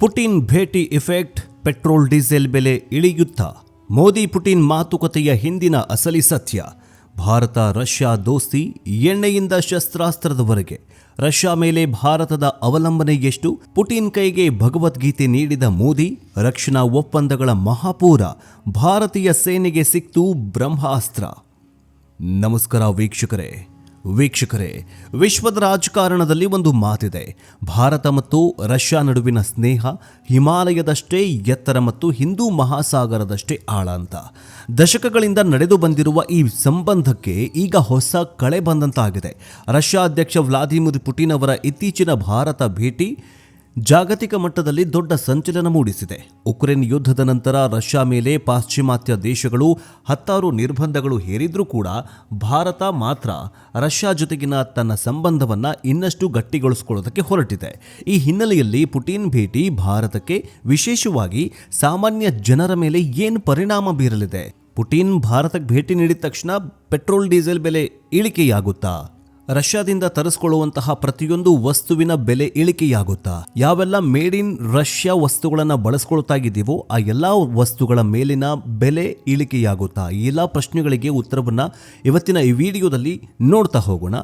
Putin ಭೇಟಿ effect, petrol diesel ಬೆಲೆ ಇಳಿಯುತ್ತಾ? Modi Putin ಮಾತುಕತೆಯ ಹಿಂದಿನ ಅಸಲಿ ಸತ್ಯ. ಭಾರತ ರಷ್ಯಾ ದೋಸ್ತಿ ಎಣ್ಣೆಯಿಂದ ಶಸ್ತ್ರಾಸ್ತ್ರದವರೆಗೆ. ರಷ್ಯಾ ಮೇಲೆ ಭಾರತದ ಅವಲಂಬನೆ ಎಷ್ಟು? ಪುಟಿನ್ ಕೈಗೆ ಭಗವದ್ಗೀತೆ ನೀಡಿದ ಮೋದಿ. ರಕ್ಷಣಾ ಒಪ್ಪಂದಗಳ ಮಹಾಪೂರ. ಭಾರತೀಯ ಸೇನೆಗೆ ಸಿಕ್ತು ಬ್ರಹ್ಮಾಸ್ತ್ರ. ನಮಸ್ಕಾರ ವೀಕ್ಷಕರೇ, ವಿಶ್ವದ ರಾಜಕಾರಣದಲ್ಲಿ ಒಂದು ಮಾತಿದೆ. ಭಾರತ ಮತ್ತು ರಷ್ಯಾ ನಡುವಿನ ಸ್ನೇಹ ಹಿಮಾಲಯದಷ್ಟೇ ಎತ್ತರ ಮತ್ತು ಹಿಂದೂ ಮಹಾಸಾಗರದಷ್ಟೇ ಆಳ ಅಂತ. ದಶಕಗಳಿಂದ ನಡೆದು ಬಂದಿರುವ ಈ ಸಂಬಂಧಕ್ಕೆ ಈಗ ಹೊಸ ಕಳೆ ಬಂದಂತಾಗಿದೆ. ರಷ್ಯಾ ಅಧ್ಯಕ್ಷ ವ್ಲಾದಿಮಿರ್ ಪುಟಿನ್ ಅವರ ಇತ್ತೀಚಿನ ಭಾರತ ಭೇಟಿ ಜಾಗತಿಕ ಮಟ್ಟದಲ್ಲಿ ದೊಡ್ಡ ಸಂಚಲನ ಮೂಡಿಸಿದೆ. ಉಕ್ರೇನ್ ಯುದ್ಧದ ನಂತರ ರಷ್ಯಾ ಮೇಲೆ ಪಾಶ್ಚಿಮಾತ್ಯ ದೇಶಗಳು ಹತ್ತಾರು ನಿರ್ಬಂಧಗಳು ಹೇರಿದ್ರೂ ಕೂಡ ಭಾರತ ಮಾತ್ರ ರಷ್ಯಾ ಜೊತೆಗಿನ ತನ್ನ ಸಂಬಂಧವನ್ನು ಇನ್ನಷ್ಟು ಗಟ್ಟಿಗೊಳಿಸಿಕೊಳ್ಳೋದಕ್ಕೆ ಹೊರಟಿದೆ. ಈ ಹಿನ್ನೆಲೆಯಲ್ಲಿ ಪುಟಿನ್ ಭೇಟಿ ಭಾರತಕ್ಕೆ, ವಿಶೇಷವಾಗಿ ಸಾಮಾನ್ಯ ಜನರ ಮೇಲೆ ಏನು ಪರಿಣಾಮ ಬೀರಲಿದೆ? ಪುಟಿನ್ ಭಾರತಕ್ಕೆ ಭೇಟಿ ನೀಡಿದ ತಕ್ಷಣ ಪೆಟ್ರೋಲ್ ಡೀಸೆಲ್ ಬೆಲೆ ಇಳಿಕೆಯಾಗುತ್ತಾ? ರಷ್ಯಾದಿಂದ ತರಿಸಿಕೊಳ್ಳುವಂತಹ ಪ್ರತಿಯೊಂದು ವಸ್ತುವಿನ ಬೆಲೆ ಇಳಿಕೆಯಾಗುತ್ತಾ? ಯಾವೆಲ್ಲ ಮೇಡ್ ಇನ್ ರಷ್ಯಾ ವಸ್ತುಗಳನ್ನು ಬಳಸ್ಕೊಳ್ತಾ ಇದ್ದೀವೋ ಆ ಎಲ್ಲ ವಸ್ತುಗಳ ಮೇಲಿನ ಬೆಲೆ ಇಳಿಕೆಯಾಗುತ್ತಾ? ಈ ಎಲ್ಲ ಪ್ರಶ್ನೆಗಳಿಗೆ ಉತ್ತರವನ್ನು ಇವತ್ತಿನ ಈ ವಿಡಿಯೋದಲ್ಲಿ ನೋಡ್ತಾ ಹೋಗೋಣ.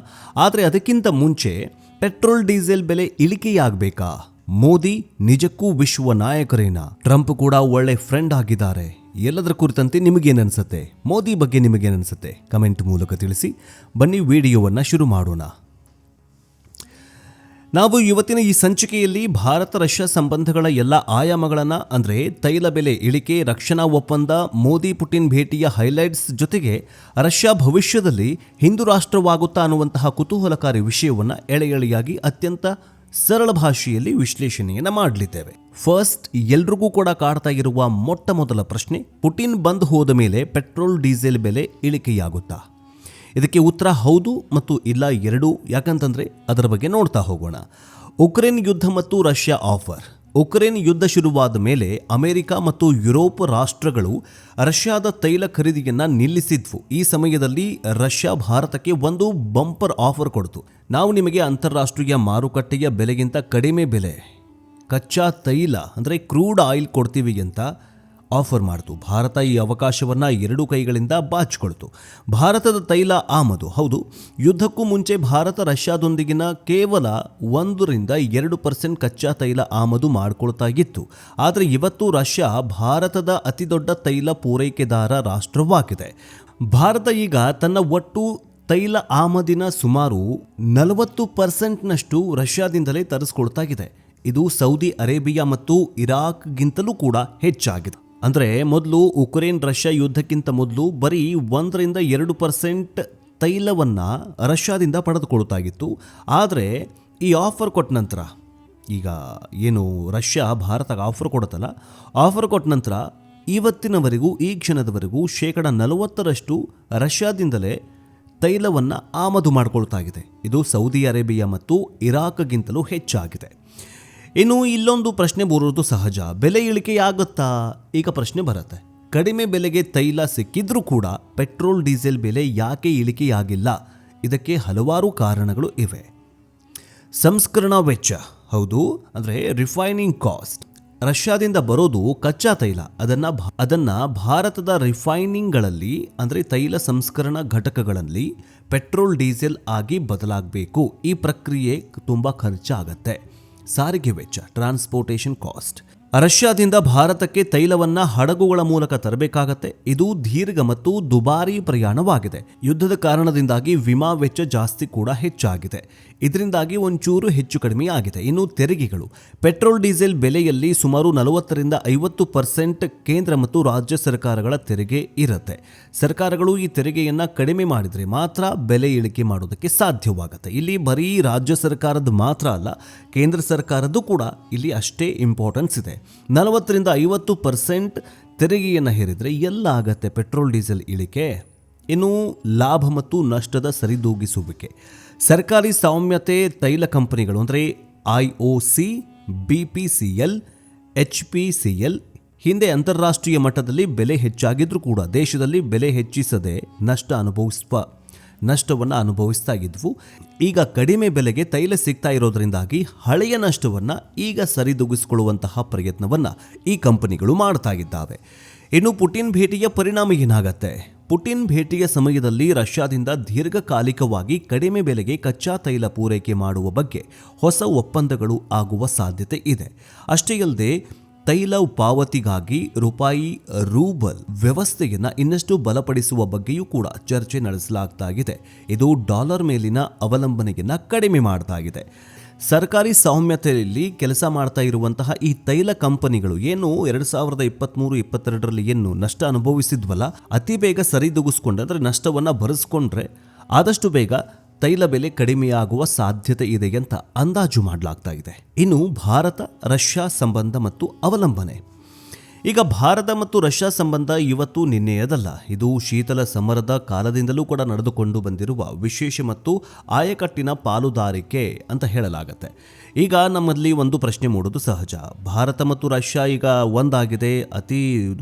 ಆದರೆ ಅದಕ್ಕಿಂತ ಮುಂಚೆ ಪೆಟ್ರೋಲ್ ಡೀಸೆಲ್ ಬೆಲೆ ಇಳಿಕೆಯಾಗಬೇಕಾ? ಮೋದಿ ನಿಜಕ್ಕೂ ವಿಶ್ವ ನಾಯಕರೇನ? ಟ್ರಂಪ್ ಕೂಡ ಒಳ್ಳೆ ಫ್ರೆಂಡ್ ಆಗಿದ್ದಾರೆ. ಎಲ್ಲದರ ಕುರಿತಂತೆ ನಿಮಗೇನನ್ಸುತ್ತೆ? ಮೋದಿ ಬಗ್ಗೆ ನಿಮಗೇನನ್ಸುತ್ತೆ? ಕಮೆಂಟ್ ಮೂಲಕ ತಿಳಿಸಿ. ಬನ್ನಿ ವಿಡಿಯೋವನ್ನು ಶುರು ಮಾಡೋಣ. ನಾವು ಇವತ್ತಿನ ಈ ಸಂಚಿಕೆಯಲ್ಲಿ ಭಾರತ ರಷ್ಯಾ ಸಂಬಂಧಗಳ ಎಲ್ಲ ಆಯಾಮಗಳನ್ನು, ಅಂದರೆ ತೈಲ ಬೆಲೆ ಇಳಿಕೆ, ರಕ್ಷಣಾ ಒಪ್ಪಂದ, ಮೋದಿ ಪುಟಿನ್ ಭೇಟಿಯ ಹೈಲೈಟ್ಸ್ ಜೊತೆಗೆ ರಷ್ಯಾ ಭವಿಷ್ಯದಲ್ಲಿ ಹಿಂದೂ ರಾಷ್ಟ್ರವಾಗುತ್ತಾ ಅನ್ನುವಂತಹ ಕುತೂಹಲಕಾರಿ ವಿಷಯವನ್ನು ಎಳೆಯಾಗಿ ಅತ್ಯಂತ ಸರಳ ಭಾಷೆಯಲ್ಲಿ ವಿಶ್ಲೇಷಣೆಯನ್ನು ಮಾಡಲಿದ್ದೇವೆ. ಫಸ್ಟ್, ಎಲ್ರಿಗೂ ಕೂಡ ಕಾಡ್ತಾ ಇರುವ ಮೊಟ್ಟ ಮೊದಲ ಪ್ರಶ್ನೆ, ಪುಟಿನ್ ಬಂದು ಹೋದ ಮೇಲೆ ಪೆಟ್ರೋಲ್ ಡೀಸೆಲ್ ಬೆಲೆ ಇಳಿಕೆಯಾಗುತ್ತಾ? ಇದಕ್ಕೆ ಉತ್ತರ ಹೌದು ಮತ್ತು ಇಲ್ಲ ಎರಡೂ. ಯಾಕಂತಂದರೆ ಅದರ ಬಗ್ಗೆ ನೋಡ್ತಾ ಹೋಗೋಣ. ಉಕ್ರೇನ್ ಯುದ್ಧ ಮತ್ತು ರಷ್ಯಾ ಆಫರ್. ಉಕ್ರೇನ್ ಯುದ್ಧ ಶುರುವಾದ ಮೇಲೆ ಅಮೆರಿಕ ಮತ್ತು ಯುರೋಪ್ ರಾಷ್ಟ್ರಗಳು ರಷ್ಯಾದ ತೈಲ ಖರೀದಿಯನ್ನು ನಿಲ್ಲಿಸಿದ್ವು. ಈ ಸಮಯದಲ್ಲಿ ರಷ್ಯಾ ಭಾರತಕ್ಕೆ ಒಂದು ಬಂಪರ್ ಆಫರ್ ಕೊಡ್ತು. ನಾವು ನಿಮಗೆ ಅಂತಾರಾಷ್ಟ್ರೀಯ ಮಾರುಕಟ್ಟೆಯ ಬೆಲೆಗಿಂತ ಕಡಿಮೆ ಬೆಲೆ ಕಚ್ಚಾ ತೈಲ, ಅಂದರೆ ಕ್ರೂಡ್ ಆಯಿಲ್ ಕೊಡ್ತೀವಿ ಅಂತ ಆಫರ್ ಮಾಡ್ತು. ಭಾರತ ಈ ಅವಕಾಶವನ್ನು ಎರಡು ಕೈಗಳಿಂದ ಬಾಚಿಕೊಳ್ತು. ಭಾರತದ ತೈಲ ಆಮದು, ಹೌದು, ಯುದ್ಧಕ್ಕೂ ಮುಂಚೆ ಭಾರತ ರಷ್ಯಾದೊಂದಿಗಿನ ಕೇವಲ 1-2% ಕಚ್ಚಾ ತೈಲ ಆಮದು ಮಾಡಿಕೊಳ್ತಾ ಇತ್ತು. ಆದರೆ ಇವತ್ತು ರಷ್ಯಾ ಭಾರತದ ಅತಿದೊಡ್ಡ ತೈಲ ಪೂರೈಕೆದಾರ ರಾಷ್ಟ್ರವಾಗಿದೆ. ಭಾರತ ಈಗ ತನ್ನ ಒಟ್ಟು ತೈಲ ಆಮದಿನ ಸುಮಾರು 40%ನಷ್ಟು ರಷ್ಯಾದಿಂದಲೇ ತರಿಸ್ಕೊಳ್ತಾ ಇದೆ. ಇದು ಸೌದಿ ಅರೇಬಿಯಾ ಮತ್ತು ಇರಾಕ್ಗಿಂತಲೂ ಕೂಡ ಹೆಚ್ಚಾಗಿದೆ. ಅಂದರೆ ಮೊದಲು ಉಕ್ರೇನ್ ರಷ್ಯಾ ಯುದ್ಧಕ್ಕಿಂತ ಮೊದಲು ಬರೀ 1-2% ತೈಲವನ್ನು ರಷ್ಯಾದಿಂದ ಪಡೆದುಕೊಳ್ತಾಗಿತ್ತು. ಆದರೆ ಈ ಆಫರ್ ಕೊಟ್ಟ ನಂತರ, ಈಗ ಏನು ರಷ್ಯಾ ಭಾರತಕ್ಕೆ ಆಫರ್ ಕೊಡುತ್ತಲ್ಲ, ಆಫರ್ ಕೊಟ್ಟ ನಂತರ ಇವತ್ತಿನವರೆಗೂ, ಈ ಕ್ಷಣದವರೆಗೂ 40% ರಷ್ಯಾದಿಂದಲೇ ತೈಲವನ್ನು ಆಮದು ಮಾಡಿಕೊಳ್ತಾಗಿದೆ. ಇದು ಸೌದಿ ಅರೇಬಿಯಾ ಮತ್ತು ಇರಾಕ್ಗಿಂತಲೂ ಹೆಚ್ಚಾಗಿದೆ. ಇನ್ನು ಇಲ್ಲೊಂದು ಪ್ರಶ್ನೆ ಬರೋದು ಸಹಜ, ಬೆಲೆ ಇಳಿಕೆಯಾಗುತ್ತಾ? ಈಗ ಪ್ರಶ್ನೆ ಬರುತ್ತೆ, ಕಡಿಮೆ ಬೆಲೆಗೆ ತೈಲ ಸಿಕ್ಕಿದ್ರೂ ಕೂಡ ಪೆಟ್ರೋಲ್ ಡೀಸೆಲ್ ಬೆಲೆ ಯಾಕೆ ಇಳಿಕೆಯಾಗಿಲ್ಲ? ಇದಕ್ಕೆ ಹಲವಾರು ಕಾರಣಗಳು ಇವೆ. ಸಂಸ್ಕರಣಾ ವೆಚ್ಚ, ಹೌದು, ಅಂದರೆ ರಿಫೈನಿಂಗ್ ಕಾಸ್ಟ್. ರಷ್ಯಾದಿಂದ ಬರೋದು ಕಚ್ಚಾ ತೈಲ, ಅದನ್ನು ಭಾರತದ ರಿಫೈನಿಂಗ್ಗಳಲ್ಲಿ, ಅಂದರೆ ತೈಲ ಸಂಸ್ಕರಣಾ ಘಟಕಗಳಲ್ಲಿ ಪೆಟ್ರೋಲ್ ಡೀಸೆಲ್ ಆಗಿ ಬದಲಾಗಬೇಕು. ಈ ಪ್ರಕ್ರಿಯೆ ತುಂಬ ಖರ್ಚಾಗತ್ತೆ. ಸಾರಿಗೆ ವೆಚ್ಚ, ಟ್ರಾನ್ಸ್ಪೋರ್ಟೇಷನ್ ಕಾಸ್ಟ್. ರಷ್ಯಾದಿಂದ ಭಾರತಕ್ಕೆ ತೈಲವನ್ನು ಹಡಗುಗಳ ಮೂಲಕ ತರಬೇಕಾಗತ್ತೆ. ಇದು ದೀರ್ಘ ಮತ್ತು ದುಬಾರಿ ಪ್ರಯಾಣವಾಗಿದೆ. ಯುದ್ಧದ ಕಾರಣದಿಂದಾಗಿ ವಿಮಾ ವೆಚ್ಚ ಜಾಸ್ತಿ ಕೂಡ ಹೆಚ್ಚಾಗಿದೆ. ಇದರಿಂದಾಗಿ ಒಂಚೂರು ಹೆಚ್ಚು ಕಡಿಮೆ ಆಗಿದೆ. ಇನ್ನು ತೆರಿಗೆಗಳು. ಪೆಟ್ರೋಲ್ ಡೀಸೆಲ್ ಬೆಲೆಯಲ್ಲಿ ಸುಮಾರು 40-50% ಕೇಂದ್ರ ಮತ್ತು ರಾಜ್ಯ ಸರ್ಕಾರಗಳ ತೆರಿಗೆ ಇರುತ್ತೆ. ಸರ್ಕಾರಗಳು ಈ ತೆರಿಗೆಯನ್ನು ಕಡಿಮೆ ಮಾಡಿದರೆ ಮಾತ್ರ ಬೆಲೆ ಇಳಿಕೆ ಮಾಡೋದಕ್ಕೆ ಸಾಧ್ಯವಾಗುತ್ತೆ. ಇಲ್ಲಿ ಬರೀ ರಾಜ್ಯ ಸರ್ಕಾರದ ಮಾತ್ರ ಅಲ್ಲ, ಕೇಂದ್ರ ಸರ್ಕಾರದ್ದು ಕೂಡ ಇಲ್ಲಿ ಅಷ್ಟೇ ಇಂಪಾರ್ಟೆನ್ಸ್ ಇದೆ. 40-50% ತೆರಿಗೆಯನ್ನು ಹೇರಿದರೆ ಎಲ್ಲ ಆಗತ್ತೆ ಪೆಟ್ರೋಲ್ ಡೀಸೆಲ್ ಇಳಿಕೆ. ಇನ್ನು ಲಾಭ ಮತ್ತು ನಷ್ಟದ ಸರಿದೂಗಿಸುವಿಕೆ. ಸರ್ಕಾರಿ ಸ್ವಾಮ್ಯತೆ ತೈಲ ಕಂಪನಿಗಳು, ಅಂದರೆ IOC, BPCL, HPCL ಹಿಂದೆ ಅಂತಾರಾಷ್ಟ್ರೀಯ ಮಟ್ಟದಲ್ಲಿ ಬೆಲೆ ಹೆಚ್ಚಾಗಿದ್ರೂ ಕೂಡ ದೇಶದಲ್ಲಿ ಬೆಲೆ ಹೆಚ್ಚಿಸದೆ ನಷ್ಟ ಅನುಭವಿಸುವ ನಷ್ಟವನ್ನು ಅನುಭವಿಸ್ತಾ ಇದ್ವು. ಈಗ ಕಡಿಮೆ ಬೆಲೆಗೆ ತೈಲ ಸಿಗ್ತಾ ಇರೋದ್ರಿಂದಾಗಿ ಹಳೆಯ ನಷ್ಟವನ್ನು ಈಗ ಸರಿದೂಗಿಸಿಕೊಳ್ಳುವಂತಹ ಪ್ರಯತ್ನವನ್ನು ಈ ಕಂಪನಿಗಳು ಮಾಡ್ತಾ ಇದ್ದಾವೆ. ಇನ್ನು ಪುಟಿನ್ ಭೇಟಿಯ ಪರಿಣಾಮ ಏನಾಗತ್ತೆ? ಪುಟಿನ್ ಭೇಟಿಯ ಸಮಯದಲ್ಲಿ ರಷ್ಯಾದಿಂದ ದೀರ್ಘಕಾಲಿಕವಾಗಿ ಕಡಿಮೆ ಬೆಲೆಗೆ ಕಚ್ಚಾ ತೈಲ ಪೂರೈಕೆ ಮಾಡುವ ಬಗ್ಗೆ ಹೊಸ ಒಪ್ಪಂದಗಳು ಆಗುವ ಸಾಧ್ಯತೆ ಇದೆ. ಅಷ್ಟೇ ಅಲ್ಲದೆ ತೈಲ ಪಾವತಿಗಾಗಿ ರೂಬಲ್ ವ್ಯವಸ್ಥೆಯನ್ನು ಇನ್ನಷ್ಟು ಬಲಪಡಿಸುವ ಬಗ್ಗೆಯೂ ಕೂಡ ಚರ್ಚೆ ನಡೆಸಲಾಗ್ತಾ ಇದೆ. ಇದು ಡಾಲರ್ ಮೇಲಿನ ಅವಲಂಬನೆಯನ್ನು ಕಡಿಮೆ ಮಾಡ್ತಾ ಇದೆ. ಸರ್ಕಾರಿ ಸೌಮ್ಯತೆಯಲ್ಲಿ ಕೆಲಸ ಮಾಡ್ತಾ ಇರುವಂತಹ ಈ ತೈಲ ಕಂಪನಿಗಳು ಏನು 2023-22ರಲ್ಲಿ ಏನು ನಷ್ಟ ಅನುಭವಿಸಿದ್ವಲ್ಲ, ಅತಿ ಬೇಗ ಸರಿದೂಗಿಸ್ಕೊಂಡ್ರೆ ಅಂದರೆ ನಷ್ಟವನ್ನು ಭರಿಸ್ಕೊಂಡ್ರೆ ಆದಷ್ಟು ಬೇಗ ತೈಲ ಬೆಲೆ ಕಡಿಮೆಯಾಗುವ ಸಾಧ್ಯತೆ ಇದೆ ಅಂತ ಅಂದಾಜು ಮಾಡಲಾಗ್ತಾ ಇದೆ. ಇನ್ನು ಭಾರತ ರಷ್ಯಾ ಸಂಬಂಧ ಮತ್ತು ಅವಲಂಬನೆ. ಈಗ ಭಾರತ ಮತ್ತು ರಷ್ಯಾ ಸಂಬಂಧ ಇವತ್ತು ನಿನ್ನೆಯದಲ್ಲ. ಇದು ಶೀತಲ ಸಮರದ ಕಾಲದಿಂದಲೂ ಕೂಡ ನಡೆದುಕೊಂಡು ಬಂದಿರುವ ವಿಶೇಷ ಮತ್ತು ಆಯಕಟ್ಟಿನ ಪಾಲುದಾರಿಕೆ ಅಂತ ಹೇಳಲಾಗತ್ತೆ. ಈಗ ನಮ್ಮಲ್ಲಿ ಒಂದು ಪ್ರಶ್ನೆ ಮೂಡೋದು ಸಹಜ. ಭಾರತ ಮತ್ತು ರಷ್ಯಾ ಈಗ ಒಂದಾಗಿದೆ, ಅತಿ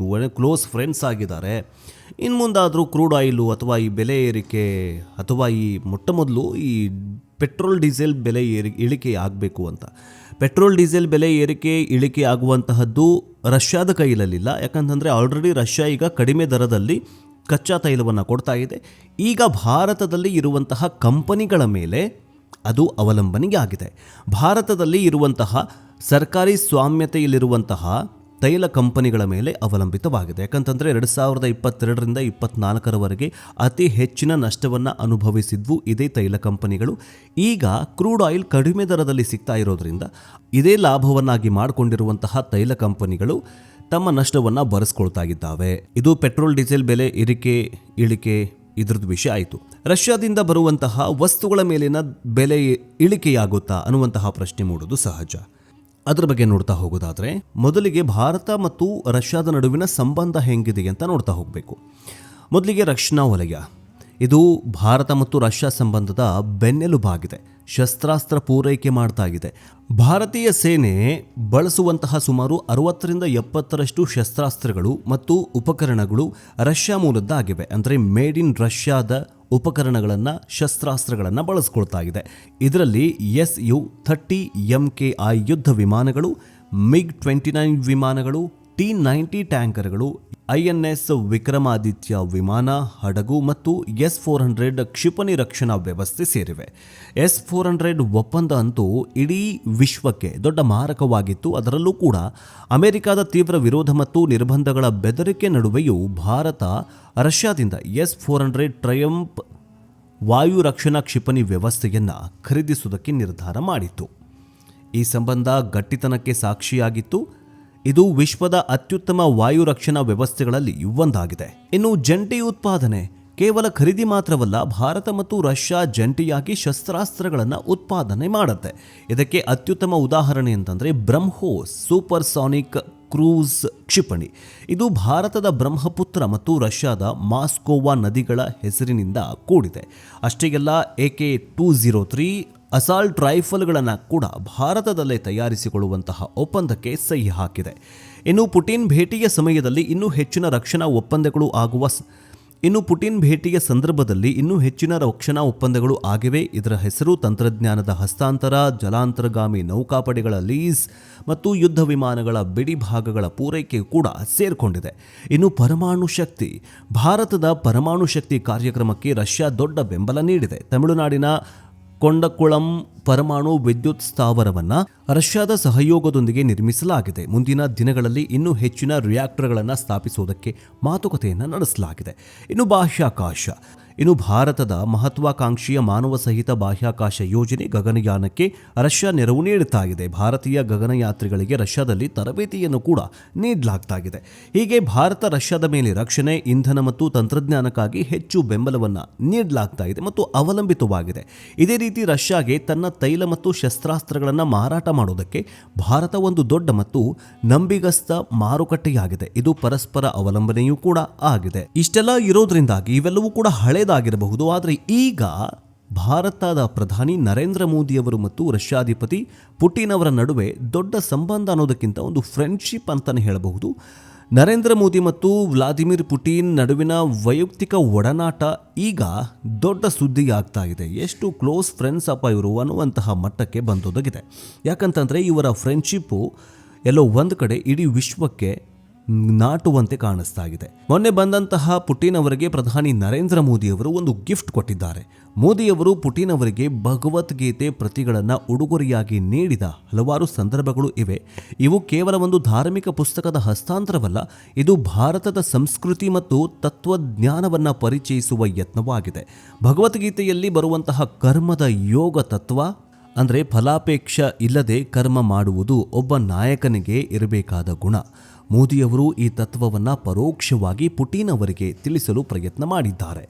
ಕ್ಲೋಸ್ ಫ್ರೆಂಡ್ಸ್ ಆಗಿದ್ದಾರೆ. ಇನ್ನು ಮುಂದಾದರೂ ಕ್ರೂಡ್ ಆಯಿಲು ಅಥವಾ ಈ ಬೆಲೆ ಏರಿಕೆ ಅಥವಾ ಈ ಮೊಟ್ಟಮೊದಲು ಈ ಪೆಟ್ರೋಲ್ ಡೀಸೆಲ್ ಬೆಲೆ ಇಳಿಕೆ ಆಗಬೇಕು ಅಂತ. ಪೆಟ್ರೋಲ್ ಡೀಸೆಲ್ ಬೆಲೆ ಇಳಿಕೆ ಆಗುವಂತಹದ್ದು ರಷ್ಯಾದ ಕೈಯಲ್ಲಿಲ್ಲ. ಯಾಕಂತಂದರೆ ಆಲ್ರೆಡಿ ರಷ್ಯಾ ಈಗ ಕಡಿಮೆ ದರದಲ್ಲಿ ಕಚ್ಚಾ ತೈಲವನ್ನು ಕೊಡ್ತಾ ಇದೆ. ಈಗ ಭಾರತದಲ್ಲಿ ಇರುವಂತಹ ಕಂಪನಿಗಳ ಮೇಲೆ ಅದು ಅವಲಂಬನೆಗೆ ಆಗಿದೆ. ಭಾರತದಲ್ಲಿ ಇರುವಂತಹ ಸರ್ಕಾರಿ ಸ್ವಾಮ್ಯತೆಯಲ್ಲಿರುವಂತಹ ತೈಲ ಕಂಪನಿಗಳ ಮೇಲೆ ಅವಲಂಬಿತವಾಗಿದೆ. ಯಾಕಂತಂದರೆ 2022ರಿಂದ 2024ರವರೆಗೆ ಅತಿ ಹೆಚ್ಚಿನ ನಷ್ಟವನ್ನು ಅನುಭವಿಸಿದ್ವು ಇದೇ ತೈಲ ಕಂಪನಿಗಳು. ಈಗ ಕ್ರೂಡ್ ಆಯಿಲ್ ಕಡಿಮೆ ದರದಲ್ಲಿ ಸಿಗ್ತಾ ಇರೋದ್ರಿಂದ ಇದೇ ಲಾಭವನ್ನಾಗಿ ಮಾಡಿಕೊಂಡಿರುವಂತಹ ತೈಲ ಕಂಪನಿಗಳು ತಮ್ಮ ನಷ್ಟವನ್ನು ಭರಿಸ್ಕೊಳ್ತಾ ಇದ್ದಾವೆ. ಇದು ಪೆಟ್ರೋಲ್ ಡೀಸೆಲ್ ಬೆಲೆ ಇಳಿಕೆ ಇದ್ರದ್ದು ವಿಷಯ ಆಯಿತು. ರಷ್ಯಾದಿಂದ ಬರುವಂತಹ ವಸ್ತುಗಳ ಮೇಲಿನ ಬೆಲೆ ಇಳಿಕೆಯಾಗುತ್ತಾ ಅನ್ನುವಂತಹ ಪ್ರಶ್ನೆ ಮೂಡೋದು ಸಹಜ. ಅದರ ಬಗ್ಗೆ ನೋಡ್ತಾ ಹೋಗೋದಾದರೆ ಮೊದಲಿಗೆ ಭಾರತ ಮತ್ತು ರಷ್ಯಾದ ನಡುವಿನ ಸಂಬಂಧ ಹೆಂಗಿದೆ ಅಂತ ನೋಡ್ತಾ ಹೋಗಬೇಕು. ಮೊದಲಿಗೆ ರಕ್ಷಣಾ ವಲಯ. ಇದು ಭಾರತ ಮತ್ತು ರಷ್ಯಾ ಸಂಬಂಧದ ಬೆನ್ನೆಲುಬಾಗಿದೆ. ಶಸ್ತ್ರಾಸ್ತ್ರ ಪೂರೈಕೆ ಮಾಡ್ತಾ ಇದೆ. ಭಾರತೀಯ ಸೇನೆ ಬಳಸುವಂತಹ ಸುಮಾರು 60ರಿಂದ 70ರಷ್ಟು ಶಸ್ತ್ರಾಸ್ತ್ರಗಳು ಮತ್ತು ಉಪಕರಣಗಳು ರಷ್ಯಾ ಮೂಲದ್ದಾಗಿವೆ. ಅಂದರೆ ಮೇಡ್ ಇನ್ ರಷ್ಯಾದ ಉಪಕರಣಗಳನ್ನು ಶಸ್ತ್ರಾಸ್ತ್ರಗಳನ್ನು ಬಳಸ್ಕೊಳ್ತಾ ಇದೆ. ಇದರಲ್ಲಿ Su-30 MKI ಯುದ್ಧ ವಿಮಾನಗಳು, MiG-29 ವಿಮಾನಗಳು, T-90 ಟ್ಯಾಂಕರ್ಗಳು, INS ವಿಕ್ರಮಾದಿತ್ಯ ವಿಮಾನ, ಹಡಗು ಮತ್ತು S-400 ಕ್ಷಿಪಣಿ ರಕ್ಷಣಾ ವ್ಯವಸ್ಥೆ ಸೇರಿವೆ. S-400 ಒಪ್ಪಂದ ಅಂತೂ ಇಡೀ ವಿಶ್ವಕ್ಕೆ ದೊಡ್ಡ ಮಾರಕವಾಗಿತ್ತು. ಅದರಲ್ಲೂ ಕೂಡ ಅಮೆರಿಕದ ತೀವ್ರ ವಿರೋಧ ಮತ್ತು ನಿರ್ಬಂಧಗಳ ಬೆದರಿಕೆ ನಡುವೆಯೂ ಭಾರತ ರಷ್ಯಾದಿಂದ S-400 ಟ್ರಯಂಪ್ ವಾಯು ರಕ್ಷಣಾ ಕ್ಷಿಪಣಿ ವ್ಯವಸ್ಥೆಯನ್ನು ಖರೀದಿಸುವುದಕ್ಕೆ ನಿರ್ಧಾರ ಮಾಡಿತ್ತು. ಈ ಸಂಬಂಧ ಗಟ್ಟಿತನಕ್ಕೆ ಸಾಕ್ಷಿಯಾಗಿತ್ತು. ಇದು ವಿಶ್ವದ ಅತ್ಯುತ್ತಮ ವಾಯು ರಕ್ಷಣಾ ವ್ಯವಸ್ಥೆಗಳಲ್ಲಿ ಒಂದಾಗಿದೆ. ಇನ್ನು ಜಂಟಿ ಉತ್ಪಾದನೆ ಕೇವಲ ಖರೀದಿ ಮಾತ್ರವಲ್ಲ, ಭಾರತ ಮತ್ತು ರಷ್ಯಾ ಜಂಟಿಯಾಗಿ ಶಸ್ತ್ರಾಸ್ತ್ರಗಳನ್ನು ಉತ್ಪಾದನೆ ಮಾಡುತ್ತೆ. ಇದಕ್ಕೆ ಅತ್ಯುತ್ತಮ ಉದಾಹರಣೆ ಅಂತಂದರೆ ಬ್ರಹ್ಮೋಸ್ ಸೂಪರ್ಸಾನಿಕ್ ಕ್ರೂಸ್ ಕ್ಷಿಪಣಿ. ಇದು ಭಾರತದ ಬ್ರಹ್ಮಪುತ್ರ ಮತ್ತು ರಷ್ಯಾದ ಮಾಸ್ಕೋವಾ ನದಿಗಳ ಹೆಸರಿನಿಂದ ಕೂಡಿದೆ. ಅಷ್ಟೇ ಅಲ್ಲ, AK-203 ಅಸಾಲ್ಟ್ ರೈಫಲ್ಗಳನ್ನು ಕೂಡ ಭಾರತದಲ್ಲೇ ತಯಾರಿಸಿಕೊಳ್ಳುವಂತಹ ಒಪ್ಪಂದಕ್ಕೆ ಸಹಿ ಹಾಕಿದೆ. ಇನ್ನು ಪುಟಿನ್ ಭೇಟಿಯ ಸಮಯದಲ್ಲಿ ಇನ್ನೂ ಹೆಚ್ಚಿನ ರಕ್ಷಣಾ ಒಪ್ಪಂದಗಳು ಆಗಿವೆ. ಇದರ ಹೆಸರು ತಂತ್ರಜ್ಞಾನದ ಹಸ್ತಾಂತರ, ಜಲಾಂತರ್ಗಾಮಿ ನೌಕಾಪಡೆಗಳ ಲೀಸ್ ಮತ್ತು ಯುದ್ಧ ವಿಮಾನಗಳ ಬಿಡಿ ಭಾಗಗಳ ಪೂರೈಕೆ ಕೂಡ ಸೇರಿಕೊಂಡಿದೆ. ಇನ್ನು ಪರಮಾಣು ಶಕ್ತಿ. ಭಾರತದ ಪರಮಾಣು ಶಕ್ತಿ ಕಾರ್ಯಕ್ರಮಕ್ಕೆ ರಷ್ಯಾ ದೊಡ್ಡ ಬೆಂಬಲ ನೀಡಿದೆ. ತಮಿಳುನಾಡಿನ ಕೊಂಡಕುಳಂ ಪರಮಾಣು ವಿದ್ಯುತ್ ಸ್ಥಾವರವನ್ನು ರಷ್ಯಾದ ಸಹಯೋಗದೊಂದಿಗೆ ನಿರ್ಮಿಸಲಾಗಿದೆ. ಮುಂದಿನ ದಿನಗಳಲ್ಲಿ ಇನ್ನೂ ಹೆಚ್ಚಿನ ರಿಯಾಕ್ಟರ್ಗಳನ್ನು ಸ್ಥಾಪಿಸುವುದಕ್ಕೆ ಮಾತುಕತೆಯನ್ನು ನಡೆಸಲಾಗಿದೆ. ಇನ್ನು ಬಾಹ್ಯಾಕಾಶ. ಇನ್ನು ಭಾರತದ ಮಹತ್ವಾಕಾಂಕ್ಷಿಯ ಮಾನವ ಸಹಿತ ಬಾಹ್ಯಾಕಾಶ ಯೋಜನೆ ಗಗನಯಾನಕ್ಕೆ ರಷ್ಯಾ ನೆರವು ನೀಡುತ್ತಾ ಇದೆ. ಭಾರತೀಯ ಗಗನಯಾತ್ರಿಗಳಿಗೆ ರಷ್ಯಾದಲ್ಲಿ ತರಬೇತಿಯನ್ನು ಕೂಡ ನೀಡಲಾಗ್ತಾ ಇದೆ. ಹೀಗೆ ಭಾರತ ರಷ್ಯಾದ ಮೇಲೆ ರಕ್ಷಣೆ, ಇಂಧನ ಮತ್ತು ತಂತ್ರಜ್ಞಾನಕ್ಕಾಗಿ ಹೆಚ್ಚು ಬೆಂಬಲವನ್ನು ನೀಡಲಾಗ್ತಾ ಇದೆ ಮತ್ತು ಅವಲಂಬಿತವಾಗಿದೆ. ಇದೇ ರೀತಿ ರಷ್ಯಾಗೆ ತನ್ನ ತೈಲ ಮತ್ತು ಶಸ್ತ್ರಾಸ್ತ್ರಗಳನ್ನು ಮಾರಾಟ ಮಾಡೋದಕ್ಕೆ ಭಾರತ ಒಂದು ದೊಡ್ಡ ಮತ್ತು ನಂಬಿಗಸ್ತ ಮಾರುಕಟ್ಟೆಯಾಗಿದೆ. ಇದು ಪರಸ್ಪರ ಅವಲಂಬನೆಯೂ ಕೂಡ ಆಗಿದೆ. ಇಷ್ಟೆಲ್ಲ ಇರೋದ್ರಿಂದಾಗಿ ಇವೆಲ್ಲವೂ ಕೂಡ ಹಳೇದಾಗಿರಬಹುದು. ಆದರೆ ಈಗ ಭಾರತದ ಪ್ರಧಾನಿ ನರೇಂದ್ರ ಮೋದಿಯವರು ಮತ್ತು ರಷ್ಯಾಧಿಪತಿ ಪುಟಿನ್ ಅವರ ನಡುವೆ ದೊಡ್ಡ ಸಂಬಂಧ ಅನ್ನೋದಕ್ಕಿಂತ ಒಂದು ಫ್ರೆಂಡ್ಶಿಪ್ ಅಂತಲೇ ಹೇಳಬಹುದು. ನರೇಂದ್ರ ಮೋದಿ ಮತ್ತು ವ್ಲಾದಿಮಿರ್ ಪುಟಿನ್ ನಡುವಿನ ವೈಯಕ್ತಿಕ ಒಡನಾಟ ಈಗ ದೊಡ್ಡ ಸುದ್ದಿಯಾಗ್ತಾ ಇದೆ. ಎಷ್ಟು ಕ್ಲೋಸ್ ಫ್ರೆಂಡ್ಸ್ ಅಪ್ಪ ಇವರು ಅನ್ನುವಂತಹ ಮಟ್ಟಕ್ಕೆ ಬಂದೊದಗಿದೆ. ಯಾಕಂತಂದರೆ ಇವರ ಫ್ರೆಂಡ್ಶಿಪ್ಪು ಎಲ್ಲೋ ಒಂದು ಕಡೆ ಇಡೀ ವಿಶ್ವಕ್ಕೆ ನಾಟುವಂತೆ ಕಾಣಿಸ್ತಾ ಇದೆ. ಮೊನ್ನೆ ಬಂದಂತಹ ಪುಟಿನ್ ಅವರಿಗೆ ಪ್ರಧಾನಿ ನರೇಂದ್ರ ಮೋದಿ ಅವರು ಒಂದು ಗಿಫ್ಟ್ ಕೊಟ್ಟಿದ್ದಾರೆ. ಮೋದಿ ಅವರು ಪುಟಿನ್ ಅವರಿಗೆ ಭಗವದ್ಗೀತೆ ಪ್ರತಿಗಳನ್ನು ಉಡುಗೊರೆಯಾಗಿ ನೀಡಿದ ಹಲವಾರು ಸಂದರ್ಭಗಳು ಇವೆ. ಇವು ಕೇವಲ ಒಂದು ಧಾರ್ಮಿಕ ಪುಸ್ತಕದ ಹಸ್ತಾಂತರವಲ್ಲ, ಇದು ಭಾರತದ ಸಂಸ್ಕೃತಿ ಮತ್ತು ತತ್ವಜ್ಞಾನವನ್ನು ಪರಿಚಯಿಸುವ ಯತ್ನವಾಗಿದೆ. ಭಗವದ್ಗೀತೆಯಲ್ಲಿ ಬರುವಂತಹ ಕರ್ಮದ ಯೋಗ ತತ್ವ ಅಂದರೆ ಫಲಾಪೇಕ್ಷ ಇಲ್ಲದೆ ಕರ್ಮ ಮಾಡುವುದು ಒಬ್ಬ ನಾಯಕನಿಗೆ ಇರಬೇಕಾದ ಗುಣ. ಮೋದಿಯವರು ಈ ತತ್ವವನ್ನು ಪರೋಕ್ಷವಾಗಿ ಪುಟಿನ್ ಅವರಿಗೆ ತಿಳಿಸಲು ಪ್ರಯತ್ನ ಮಾಡಿದ್ದಾರೆ.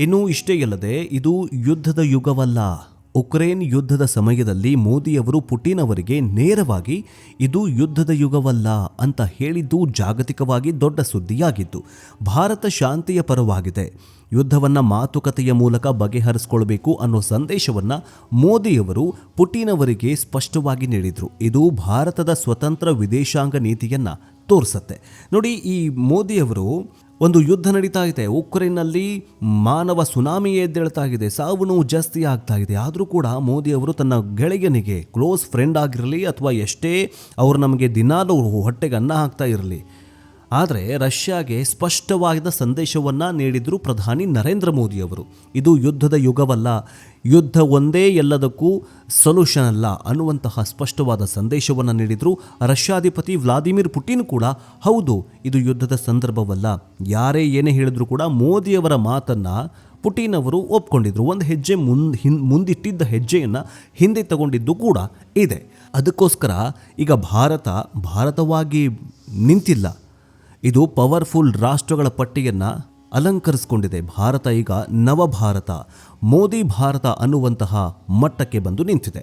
ಇನ್ನು ಇಷ್ಟೇ ಅಲ್ಲದೆ ಇದು ಯುದ್ಧದ ಯುಗವಲ್ಲ. ಉಕ್ರೇನ್ ಯುದ್ಧದ ಸಮಯದಲ್ಲಿ ಮೋದಿಯವರು ಪುಟಿನ್ ಅವರಿಗೆ ನೇರವಾಗಿ ಇದು ಯುದ್ಧದ ಯುಗವಲ್ಲ ಅಂತ ಹೇಳಿದ್ದು ಜಾಗತಿಕವಾಗಿ ದೊಡ್ಡ ಸುದ್ದಿಯಾಗಿತ್ತು. ಭಾರತ ಶಾಂತಿಯ ಪರವಾಗಿದೆ, ಯುದ್ಧವನ್ನು ಮಾತುಕತೆಯ ಮೂಲಕ ಬಗೆಹರಿಸಿಕೊಳ್ಬೇಕು ಅನ್ನೋ ಸಂದೇಶವನ್ನು ಮೋದಿಯವರು ಪುಟಿನ್ ಅವರಿಗೆ ಸ್ಪಷ್ಟವಾಗಿ ನೀಡಿದರು. ಇದು ಭಾರತದ ಸ್ವತಂತ್ರ ವಿದೇಶಾಂಗ ನೀತಿಯನ್ನು ತೋರಿಸುತ್ತೆ. ನೋಡಿ, ಈ ಮೋದಿಯವರು ಒಂದು ಯುದ್ಧ ನಡೀತಾ ಇದೆ, ಉಕ್ರೇನ್ನಲ್ಲಿ ಮಾನವ ಸುನಾಮಿ ಎದ್ದೇಳ್ತಾ ಇದೆ, ಸಾವು ನೋವು ಜಾಸ್ತಿ ಆಗ್ತಾ ಇದೆ. ಆದರೂ ಕೂಡ ಮೋದಿಯವರು ತನ್ನ ಗೆಳೆಯನಿಗೆ ಕ್ಲೋಸ್ ಫ್ರೆಂಡ್ ಆಗಿರಲಿ ಅಥವಾ ಎಷ್ಟೇ ಅವರು ನಮಗೆ ದಿನಾಲೂ ಹೊಟ್ಟೆಗೆ ಅನ್ನ ಹಾಕ್ತಾ ಇರಲಿ, ಆದರೆ ರಷ್ಯಾಗೆ ಸ್ಪಷ್ಟವಾದ ಸಂದೇಶವನ್ನು ನೀಡಿದರು ಪ್ರಧಾನಿ ನರೇಂದ್ರ ಮೋದಿಯವರು. ಇದು ಯುದ್ಧದ ಯುಗವಲ್ಲ, ಯುದ್ಧ ಒಂದೇ ಎಲ್ಲದಕ್ಕೂ ಸೊಲ್ಯೂಷನ್ ಅಲ್ಲ ಅನ್ನುವಂತಹ ಸ್ಪಷ್ಟವಾದ ಸಂದೇಶವನ್ನು ನೀಡಿದರು. ರಷ್ಯಾಧಿಪತಿ ವ್ಲಾದಿಮಿರ್ ಪುಟಿನ್ ಕೂಡ ಹೌದು, ಇದು ಯುದ್ಧದ ಸಂದರ್ಭವಲ್ಲ, ಯಾರೇ ಏನೇ ಹೇಳಿದ್ರು ಕೂಡ ಮೋದಿಯವರ ಮಾತನ್ನು ಪುಟಿನ್ ಅವರು ಒಪ್ಕೊಂಡಿದ್ರು. ಒಂದು ಹೆಜ್ಜೆ ಮುಂದಿಟ್ಟಿದ್ದ ಹೆಜ್ಜೆಯನ್ನು ಹಿಂದೆ ತಗೊಂಡಿದ್ದು ಕೂಡ ಇದೆ. ಅದಕ್ಕೋಸ್ಕರ ಈಗ ಭಾರತವಾಗಿ ನಿಂತಿಲ್ಲ, ಇದು ಪವರ್ಫುಲ್ ರಾಷ್ಟ್ರಗಳ ಪಟ್ಟಿಯನ್ನು ಅಲಂಕರಿಸಿಕೊಂಡಿದೆ. ಭಾರತ ಈಗ ನವಭಾರತ, ಮೋದಿ ಭಾರತ ಅನ್ನುವಂತಹ ಮಟ್ಟಕ್ಕೆ ಬಂದು ನಿಂತಿದೆ.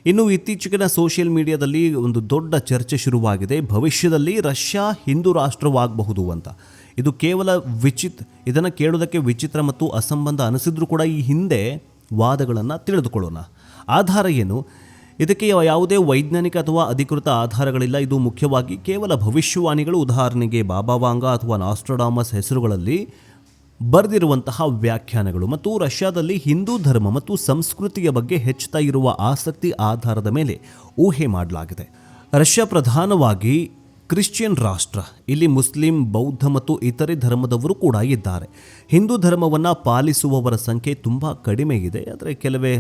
ಇನ್ನು ಇತ್ತೀಚೆಗಿನ ಸೋಷಿಯಲ್ ಮೀಡಿಯಾದಲ್ಲಿ ಒಂದು ದೊಡ್ಡ ಚರ್ಚೆ ಶುರುವಾಗಿದೆ. ಭವಿಷ್ಯದಲ್ಲಿ ರಷ್ಯಾ ಹಿಂದೂ ರಾಷ್ಟ್ರವಾಗಬಹುದು ಅಂತ. ಇದು ಕೇವಲ ಇದನ್ನು ಕೇಳೋದಕ್ಕೆ ವಿಚಿತ್ರ ಮತ್ತು ಅಸಂಬಂಧ ಅನಿಸಿದ್ರೂ ಕೂಡ ಈ ಹಿಂದೆ ವಾದಗಳನ್ನು ತಿಳಿದುಕೊಳ್ಳೋಣ. ಆಧಾರ ಏನು? ಇದಕ್ಕೆ ಯಾವುದೇ ವೈಜ್ಞಾನಿಕ ಅಥವಾ ಅಧಿಕೃತ ಆಧಾರಗಳಿಲ್ಲ. ಇದು ಮುಖ್ಯವಾಗಿ ಕೇವಲ ಭವಿಷ್ಯವಾಣಿಗಳು. ಉದಾಹರಣೆಗೆ ಬಾಬಾ ವಾಂಗಾ ಅಥವಾ ನಾಸ್ಟ್ರಡಾಮಸ್ ಹೆಸರುಗಳಲ್ಲಿ ಬರೆದಿರುವಂತಹ ವ್ಯಾಖ್ಯಾನಗಳು ಮತ್ತು ರಷ್ಯಾದಲ್ಲಿ ಹಿಂದೂ ಧರ್ಮ ಮತ್ತು ಸಂಸ್ಕೃತಿಯ ಬಗ್ಗೆ ಹೆಚ್ಚುತ್ತಾ ಇರುವ ಆಸಕ್ತಿ ಆಧಾರದ ಮೇಲೆ ಊಹೆ ಮಾಡಲಾಗಿದೆ. ರಷ್ಯಾ ಪ್ರಧಾನವಾಗಿ ಕ್ರಿಶ್ಚಿಯನ್ ರಾಷ್ಟ್ರ. ಇಲ್ಲಿ ಮುಸ್ಲಿಂ, ಬೌದ್ಧ ಮತ್ತು ಇತರೆ ಧರ್ಮದವರು ಕೂಡ ಇದ್ದಾರೆ. ಹಿಂದೂ ಧರ್ಮವನ್ನು ಪಾಲಿಸುವವರ ಸಂಖ್ಯೆ ತುಂಬ ಕಡಿಮೆ ಇದೆ, ಕೆಲವೇ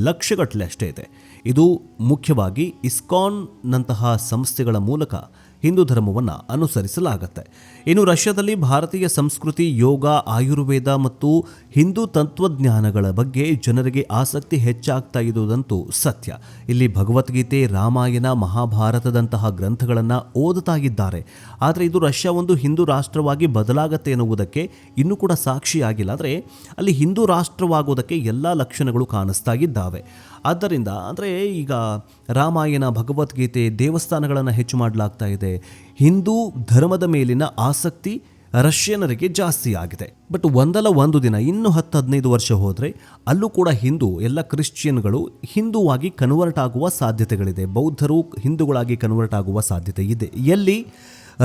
ಲಕ್ಷಗಟ್ಟಲೆ ಅಷ್ಟೇ ಇದೆ. ಇದು ಮುಖ್ಯವಾಗಿ ಇಸ್ಕಾನ್ನಂತಹ ಸಂಸ್ಥೆಗಳ ಮೂಲಕ ಹಿಂದೂ ಧರ್ಮವನ್ನು ಅನುಸರಿಸಲಾಗುತ್ತೆ. ಇನ್ನು ರಷ್ಯಾದಲ್ಲಿ ಭಾರತೀಯ ಸಂಸ್ಕೃತಿ, ಯೋಗ, ಆಯುರ್ವೇದ ಮತ್ತು ಹಿಂದೂ ತತ್ವಜ್ಞಾನಗಳ ಬಗ್ಗೆ ಜನರಿಗೆ ಆಸಕ್ತಿ ಹೆಚ್ಚಾಗ್ತಾ ಇರುವುದಂತೂ ಸತ್ಯ. ಇಲ್ಲಿ ಭಗವದ್ಗೀತೆ, ರಾಮಾಯಣ, ಮಹಾಭಾರತದಂತಹ ಗ್ರಂಥಗಳನ್ನು ಓದುತ್ತಾ ಇದ್ದಾರೆ. ಆದರೆ ಇದು ರಷ್ಯಾ ಒಂದು ಹಿಂದೂ ರಾಷ್ಟ್ರವಾಗಿ ಬದಲಾಗತ್ತೆ ಎನ್ನುವುದಕ್ಕೆ ಇನ್ನೂ ಕೂಡ ಸಾಕ್ಷಿಯಾಗಿಲ್ಲ. ಆದರೆ ಅಲ್ಲಿ ಹಿಂದೂ ರಾಷ್ಟ್ರವಾಗುವುದಕ್ಕೆ ಎಲ್ಲ ಲಕ್ಷಣಗಳು ಕಾಣಿಸ್ತಾ ಇದ್ದಾವೆ. ಆದ್ದರಿಂದ ಈಗ ರಾಮಾಯಣ, ಭಗವದ್ಗೀತೆ, ದೇವಸ್ಥಾನಗಳನ್ನು ಹೆಚ್ಚು ಮಾಡಲಾಗ್ತಾ ಇದೆ. ಹಿಂದೂ ಧರ್ಮದ ಮೇಲಿನ ಆಸಕ್ತಿ ರಷ್ಯನರಿಗೆ ಜಾಸ್ತಿ ಆಗಿದೆ. ಬಟ್ ಒಂದಲ್ಲ ಒಂದು ದಿನ, ಇನ್ನು 10-15 ವರ್ಷ ಹೋದರೆ ಅಲ್ಲೂ ಕೂಡ ಎಲ್ಲ ಕ್ರಿಶ್ಚಿಯನ್ಗಳು ಹಿಂದೂವಾಗಿ ಕನ್ವರ್ಟ್ ಆಗುವ ಸಾಧ್ಯತೆಗಳಿದೆ. ಬೌದ್ಧರು ಹಿಂದೂಗಳಾಗಿ ಕನ್ವರ್ಟ್ ಆಗುವ ಸಾಧ್ಯತೆ ಇದೆ. ಎಲ್ಲಿ?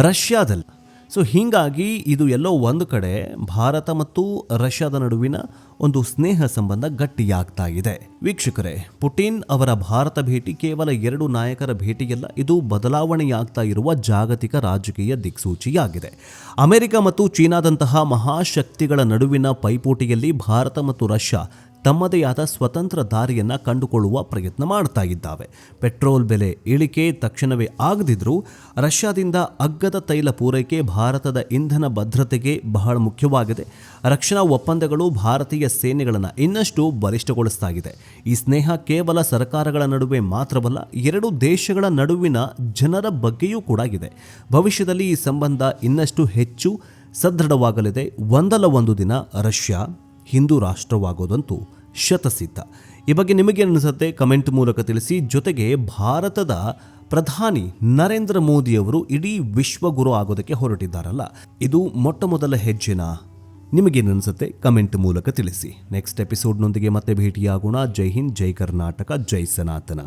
ರಷ್ಯಾದಲ್ಲಿ. ಸೊ ಹೀಗಾಗಿ ಇದು ಎಲ್ಲೋ ಒಂದು ಕಡೆ ಭಾರತ ಮತ್ತು ರಷ್ಯಾದ ನಡುವಿನ ಒಂದು ಸ್ನೇಹ ಸಂಬಂಧ ಗಟ್ಟಿಯಾಗ್ತಾ ಇದೆ. ವೀಕ್ಷಕರೇ, ಪುಟಿನ್ ಅವರ ಭಾರತ ಭೇಟಿ ಕೇವಲ 2 ನಾಯಕರ ಭೇಟಿಯಲ್ಲ, ಇದು ಬದಲಾವಣೆಯಾಗ್ತಾ ಇರುವ ಜಾಗತಿಕ ರಾಜಕೀಯ ದಿಕ್ಸೂಚಿಯಾಗಿದೆ. ಅಮೆರಿಕ ಮತ್ತು ಚೀನಾದಂತಹ ಮಹಾಶಕ್ತಿಗಳ ನಡುವಿನ ಪೈಪೋಟಿಯಲ್ಲಿ ಭಾರತ ಮತ್ತು ರಷ್ಯಾ ತಮ್ಮದೇ ಆದ ಸ್ವತಂತ್ರ ದಾರಿಯನ್ನು ಕಂಡುಕೊಳ್ಳುವ ಪ್ರಯತ್ನ ಮಾಡ್ತಾ ಇದ್ದಾವೆ. ಪೆಟ್ರೋಲ್ ಬೆಲೆ ಇಳಿಕೆ ತಕ್ಷಣವೇ ಆಗದಿದ್ರೂ ರಷ್ಯಾದಿಂದ ಅಗ್ಗದ ತೈಲ ಪೂರೈಕೆ ಭಾರತದ ಇಂಧನ ಭದ್ರತೆಗೆ ಬಹಳ ಮುಖ್ಯವಾಗಿದೆ. ರಕ್ಷಣಾ ಒಪ್ಪಂದಗಳು ಭಾರತೀಯ ಸೇನೆಗಳನ್ನು ಇನ್ನಷ್ಟು ಬಲಿಷ್ಠಗೊಳಿಸ್ತಾ ಇದೆ. ಈ ಸ್ನೇಹ ಕೇವಲ ಸರ್ಕಾರಗಳ ನಡುವೆ ಮಾತ್ರವಲ್ಲ, 2 ದೇಶಗಳ ನಡುವಿನ ಜನರ ಬಗ್ಗೆಯೂ ಕೂಡ ಇದೆ. ಭವಿಷ್ಯದಲ್ಲಿ ಈ ಸಂಬಂಧ ಇನ್ನಷ್ಟು ಹೆಚ್ಚು ಸದೃಢವಾಗಲಿದೆ. ಒಂದಲ್ಲ ಒಂದು ದಿನ ರಷ್ಯಾ ಹಿಂದೂ ರಾಷ್ಟ್ರವಾಗೋದಂತೂ ಶತಸಿದ್ಧ. ಈ ಬಗ್ಗೆ ನಿಮಗೆ ಅನಿಸುತ್ತೆ? ಕಮೆಂಟ್ ಮೂಲಕ ತಿಳಿಸಿ. ಜೊತೆಗೆ ಭಾರತದ ಪ್ರಧಾನಿ ನರೇಂದ್ರ ಮೋದಿಯವರು ಇಡೀ ವಿಶ್ವಗುರು ಆಗೋದಕ್ಕೆ ಹೊರಟಿದ್ದಾರಲ್ಲ, ಇದು ಮೊಟ್ಟ ಮೊದಲ ಹೆಜ್ಜೆನಾ? ನಿಮಗೇನು ಅನಿಸುತ್ತೆ? ಕಮೆಂಟ್ ಮೂಲಕ ತಿಳಿಸಿ. ನೆಕ್ಸ್ಟ್ ಎಪಿಸೋಡ್ನೊಂದಿಗೆ ಮತ್ತೆ ಭೇಟಿಯಾಗೋಣ. ಜೈ ಹಿಂದ್, ಜೈ ಕರ್ನಾಟಕ, ಜೈ ಸನಾತನ.